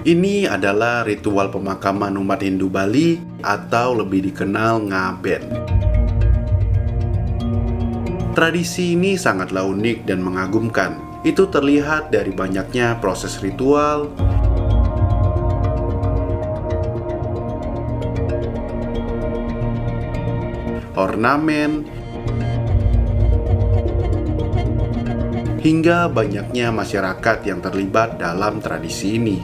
Ini adalah ritual pemakaman umat Hindu Bali atau lebih dikenal ngaben. Tradisi ini sangatlah unik dan mengagumkan. Itu terlihat dari banyaknya proses ritual, ornamen, hingga banyaknya masyarakat yang terlibat dalam tradisi ini.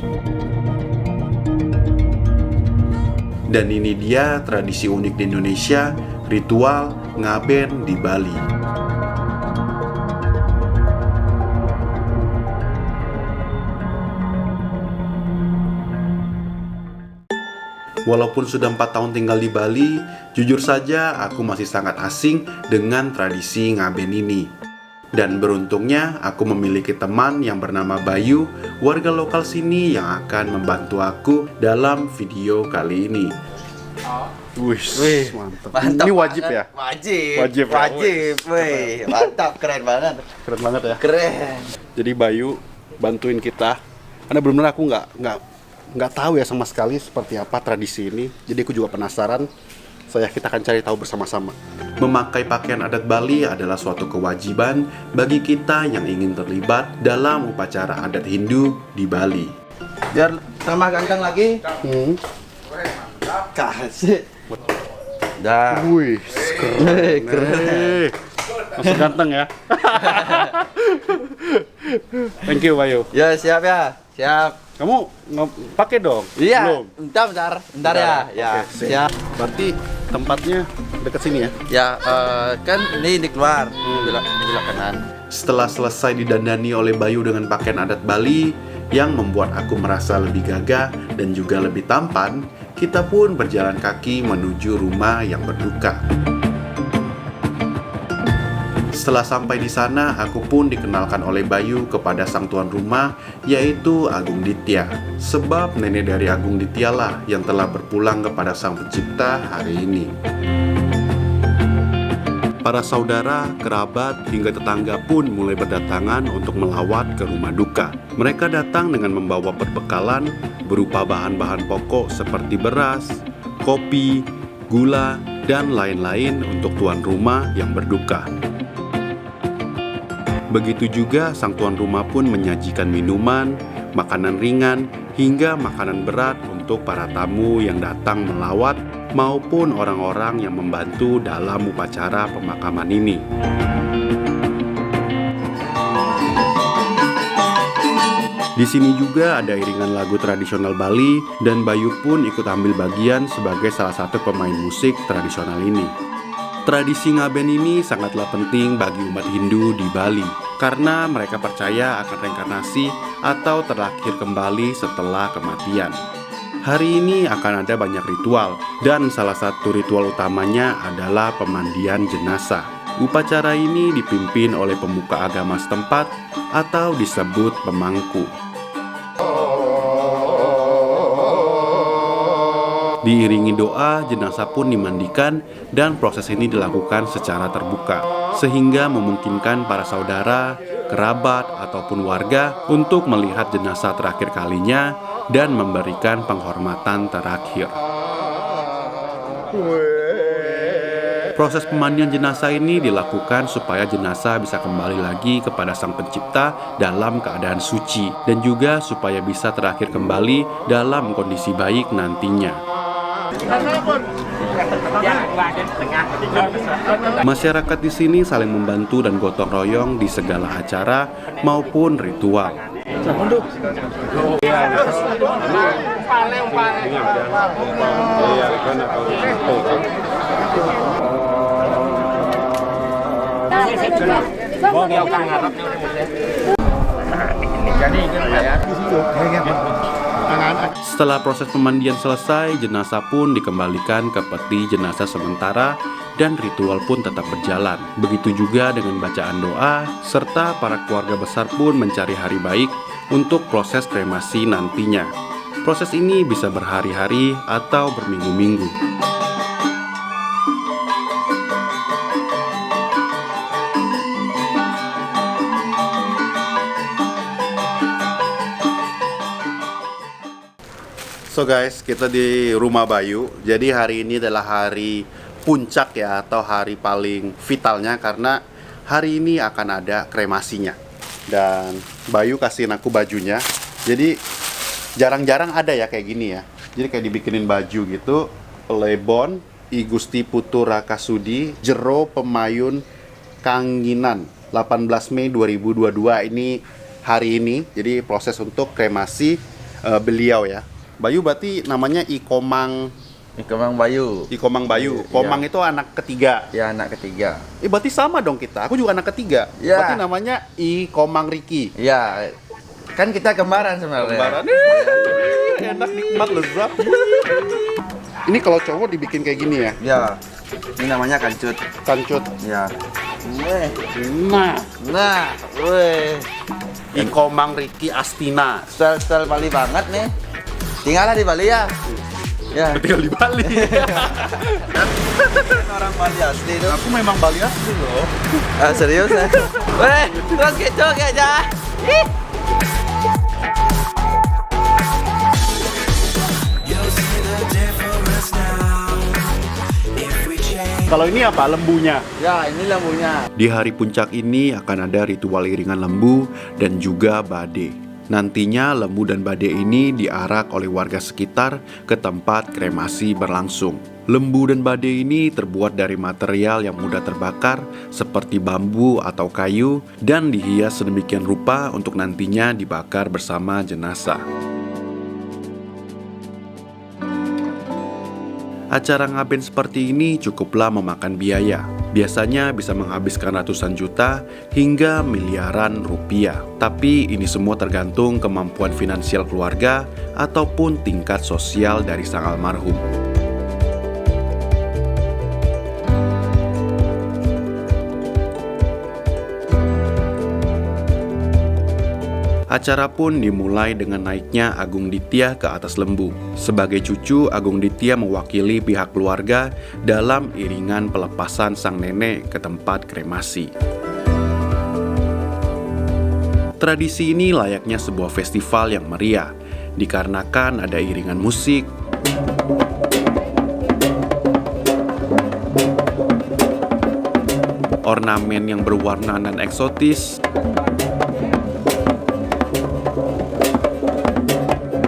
Dan ini dia tradisi unik di Indonesia, ritual ngaben di Bali. Walaupun sudah 4 tahun tinggal di Bali, jujur saja aku masih sangat asing dengan tradisi ngaben ini. Dan beruntungnya aku memiliki teman yang bernama Bayu, warga lokal sini yang akan membantu aku dalam video kali ini. Wih, Mantap. Ini wajib banget. ya? Wajib. Wih, mantap, keren banget. Keren banget ya. Keren. Jadi Bayu bantuin kita. Karena benar-benar aku nggak tahu ya sama sekali seperti apa tradisi ini. Jadi aku juga penasaran. Kita akan cari tahu bersama-sama. Memakai pakaian adat Bali adalah suatu kewajiban bagi kita yang ingin terlibat dalam upacara adat Hindu di Bali. Biar tambah ganteng lagi. Kasih. Dah. Wih, Keren. Masih ganteng ya. Thank you Bayu. Ya, siap ya. Siap. Kamu pakai dong? Iya. Belum? Bentar ya. Ya, Oke, sip. siap. Berarti tempatnya dekat sini ya? Ya, kan ini di keluar. Belok kanan. Setelah selesai didandani oleh Bayu dengan pakaian adat Bali yang membuat aku merasa lebih gagah dan juga lebih tampan, kita pun berjalan kaki menuju rumah yang berduka. Setelah sampai di sana, aku pun dikenalkan oleh Bayu kepada sang tuan rumah, yaitu Agung Ditya. Sebab nenek dari Agung Ditya lah yang telah berpulang kepada sang pencipta hari ini. Para saudara, kerabat, hingga tetangga pun mulai berdatangan untuk melawat ke rumah duka. Mereka datang dengan membawa perbekalan berupa bahan-bahan pokok seperti beras, kopi, gula, dan lain-lain untuk tuan rumah yang berduka. Begitu juga sang tuan rumah pun menyajikan minuman, makanan ringan, hingga makanan berat untuk para tamu yang datang melawat maupun orang-orang yang membantu dalam upacara pemakaman ini. Di sini juga ada iringan lagu tradisional Bali dan Bayu pun ikut ambil bagian sebagai salah satu pemain musik tradisional ini. Tradisi ngaben ini sangatlah penting bagi umat Hindu di Bali karena mereka percaya akan reinkarnasi atau terlahir kembali setelah kematian. Hari ini akan ada banyak ritual dan salah satu ritual utamanya adalah pemandian jenazah. Upacara ini dipimpin oleh pemuka agama setempat atau disebut pemangku. Diiringi doa, jenazah pun dimandikan dan proses ini dilakukan secara terbuka sehingga memungkinkan para saudara, kerabat, ataupun warga untuk melihat jenazah terakhir kalinya dan memberikan penghormatan terakhir. Proses pemandian jenazah ini dilakukan supaya jenazah bisa kembali lagi kepada Sang Pencipta dalam keadaan suci dan juga supaya bisa terakhir kembali dalam kondisi baik nantinya. Masyarakat di sini saling membantu dan gotong royong di segala acara maupun ritual. Setelah proses pemandian selesai, jenazah pun dikembalikan ke peti jenazah sementara dan ritual pun tetap berjalan. Begitu juga dengan bacaan doa, serta para keluarga besar pun mencari hari baik untuk proses kremasi nantinya. Proses ini bisa berhari-hari atau berminggu-minggu. So guys, kita di rumah Bayu. Jadi hari ini adalah hari puncak ya, atau hari paling vitalnya, karena hari ini akan ada kremasinya. Dan Bayu kasihin aku bajunya. Jadi jarang-jarang ada ya kayak gini ya. Jadi kayak dibikinin baju gitu. Lebon, I Gusti Putu Rakasudi, Jero Pemayun Kanginan, 18 Mei 2022. Ini hari ini. Jadi proses untuk kremasi beliau ya. Bayu berarti namanya Ikomang Kemang Bayu. Ikomang Bayu. Komang itu anak ketiga. Ya, anak ketiga. Berarti sama dong kita. Aku juga anak ketiga. Ya. Berarti namanya Ikomang Riki. Ya, kan kita kembaran sebenarnya. Kembaran. Enak, nikmat, lezat. Ini kalau cowok dibikin kayak gini ya. Ya, ini namanya kancut. Kancut. Ya. Nah, Nah, weh. Ikomang Riki Astina. Style Bali banget nih. Tinggallah di Bali ya. Ya. Tinggal di Bali. Orang Bali asli itu. Aku memang Bali asli loh. Ah, serius ya? Weh, terus gitu aja. Ih. Kalau ini apa? Lembunya. Ya, ini lembunya. Di hari puncak ini akan ada ritual iringan lembu dan juga bade. Nantinya lembu dan bade ini diarak oleh warga sekitar ke tempat kremasi berlangsung. Lembu dan bade ini terbuat dari material yang mudah terbakar seperti bambu atau kayu dan dihias sedemikian rupa untuk nantinya dibakar bersama jenazah. Acara ngaben seperti ini cukuplah memakan biaya. Biasanya bisa menghabiskan ratusan juta hingga miliaran rupiah. Tapi ini semua tergantung kemampuan finansial keluarga ataupun tingkat sosial dari sang almarhum. Acara pun dimulai dengan naiknya Agung Ditya ke atas lembu. Sebagai cucu, Agung Ditya mewakili pihak keluarga dalam iringan pelepasan sang nenek ke tempat kremasi. Tradisi ini layaknya sebuah festival yang meriah, dikarenakan ada iringan musik, ornamen yang berwarna dan eksotis,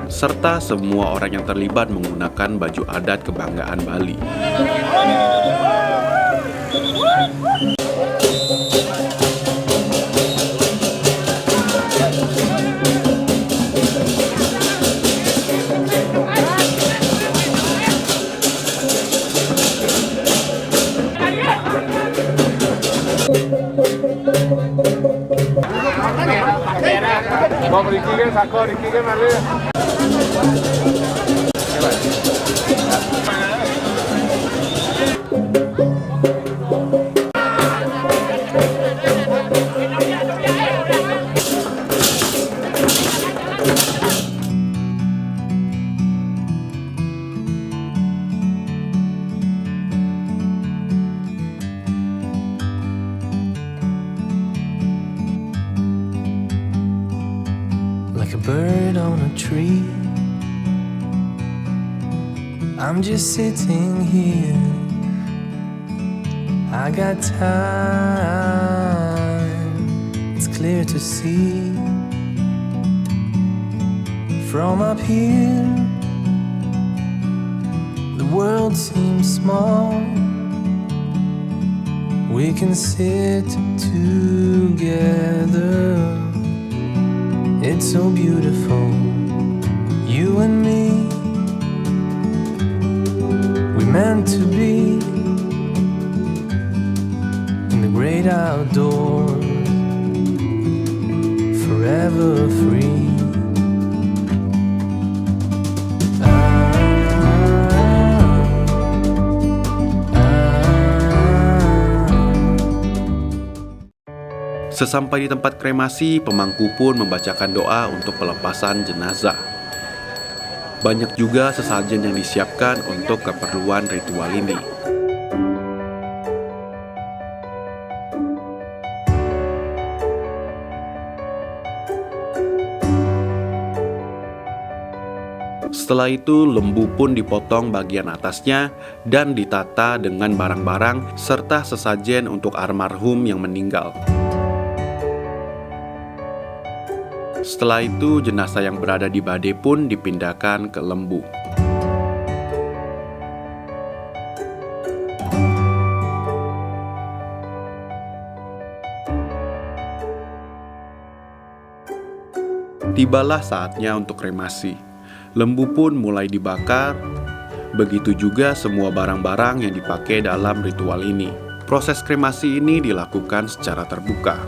serta semua orang yang terlibat menggunakan baju adat kebanggaan Bali. Like a bird on a tree, I'm just sitting here. I got time, it's clear to see. From up here, the world seems small. We can sit together. It's so beautiful, you and me. We meant to be in the great outdoors, forever free. Sesampai di tempat kremasi, pemangku pun membacakan doa untuk pelepasan jenazah. Banyak juga sesajen yang disiapkan untuk keperluan ritual ini. Setelah itu, lembu pun dipotong bagian atasnya dan ditata dengan barang-barang serta sesajen untuk almarhum yang meninggal. Setelah itu, jenazah yang berada di bade pun dipindahkan ke lembu. Tibalah saatnya untuk kremasi. Lembu pun mulai dibakar, begitu juga semua barang-barang yang dipakai dalam ritual ini. Proses kremasi ini dilakukan secara terbuka.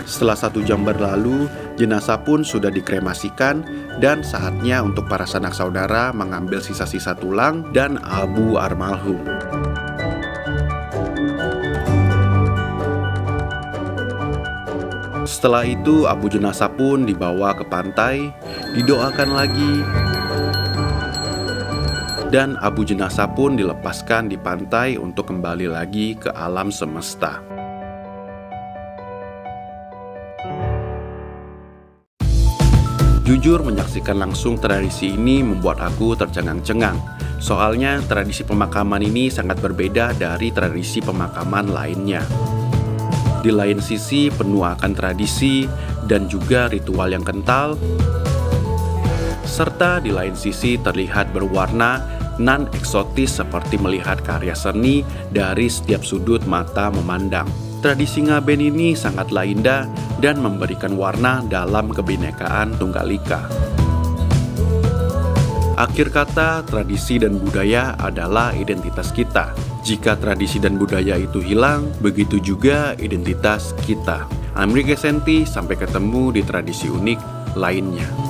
Setelah 1 jam berlalu, jenazah pun sudah dikremasikan dan saatnya untuk para sanak saudara mengambil sisa-sisa tulang dan abu almarhum. Setelah itu, abu jenazah pun dibawa ke pantai, didoakan lagi, dan abu jenazah pun dilepaskan di pantai untuk kembali lagi ke alam semesta. Jujur, menyaksikan langsung tradisi ini membuat aku tercengang-cengang. Soalnya tradisi pemakaman ini sangat berbeda dari tradisi pemakaman lainnya. Di lain sisi penuh akan tradisi dan juga ritual yang kental, serta di lain sisi terlihat berwarna non-eksotis seperti melihat karya seni dari setiap sudut mata memandang. Tradisi ngaben ini sangatlah indah dan memberikan warna dalam kebinekaan Tunggal Ika. Akhir kata, tradisi dan budaya adalah identitas kita. Jika tradisi dan budaya itu hilang, begitu juga identitas kita. I'm Ricky Senti, sampai ketemu di tradisi unik lainnya.